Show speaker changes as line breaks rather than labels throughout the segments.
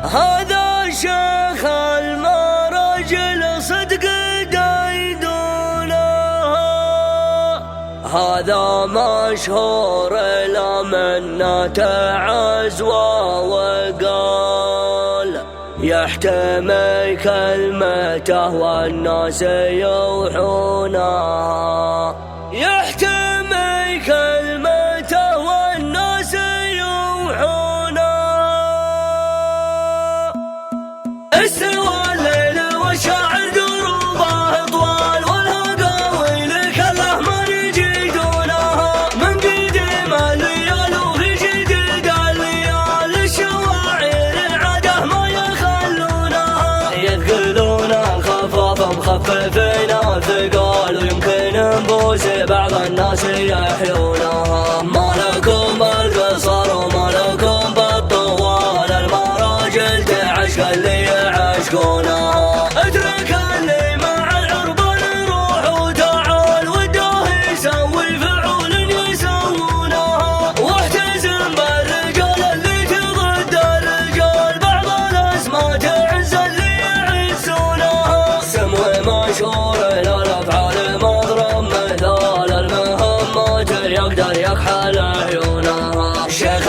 هذا شيخ المراجل صدق دايدونه، هذا مشهور لمنته عزوه وقال يحتمي كلمته والناس يوحونه، يحتمي كلمته والناس يوحونه. استوى الليل والشاعر دروبه طوال والهقاويل كله ما يجيدونها، من قديم الليال وفي جديد الليال الشواعر عاده ما يخلونها، يثقلون الخفاف مخففين الثقال ويمكن نبوس بعض الناس يحيونها. ما لكم القصر وما لكم بالطوال، المراجل تعشق اللي يعشقونها. اترك اللي مع العربان روح وتعال وداه يسوي فعول يسوونها، واحتزم بالرجال اللي تضد الرجال، بعض الاسماء تعز اللي يعزونها. سمو مشهور للافعال مضرب مثال، المهمات يقدر يكحل عيونها. شيخ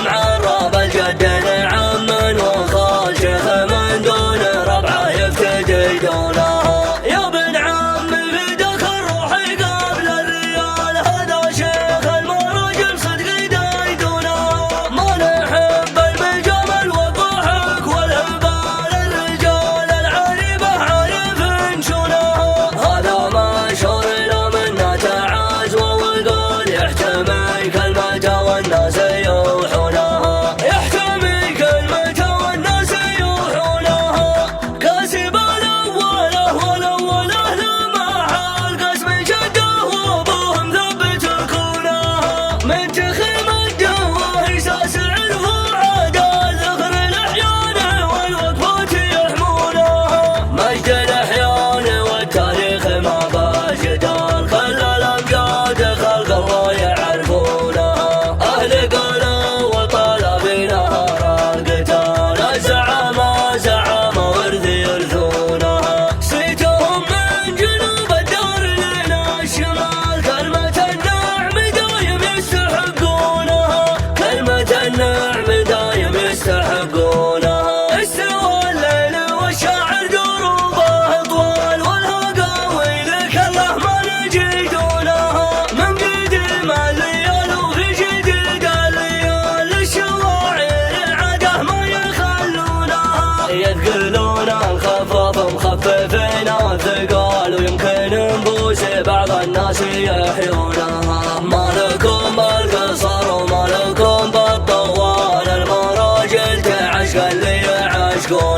معرب الجد نعم وخال، شيخ من دون ربعه يفتدي دونها. يا ابن عم فداك الروح قبل الريال، هذا شيخ المراجل صدق دايدونها. ما نحب المجامل والضحك والهبال، الرجال العريبه عارف نشونها. هذا مشهور لمنته عزوه وقال يحتمي كلمته والناس يوحونها، يحتمي كلمته والناس يوحونها. كاسب الاوله والاوله لما حال قسم جده وابوهم ثبت كونها، من تخيم الدواه ساسع الفؤاد ذخر الاحيان والوقفات يحمونها. مجد الاحيان والتاريخ ما بجدال، خلى الامجاد خلق الله يعرفونها. اهل قالوا وطلب نهار القتال، الزعامه زعامه ورث يرثونها. صيتهم من جنوب الدار لنا الشمال، كلمه النعم دايم يستحقونها، كلمه النعم دايم يستحقونها. استوى الليل والشاعر دروبه طوال والهقاويل كله ما يجيدونها، من قديم الليال وفي جديد الليال الشواعر عاده ما يخلونها. يثقلون الخفاف مخففين الثقال ويمكن نبوس بعض الناس يحيونها. ما لكم بالقصر وما لكم بالطوال، المراجل تعشق اللي يعشقونها.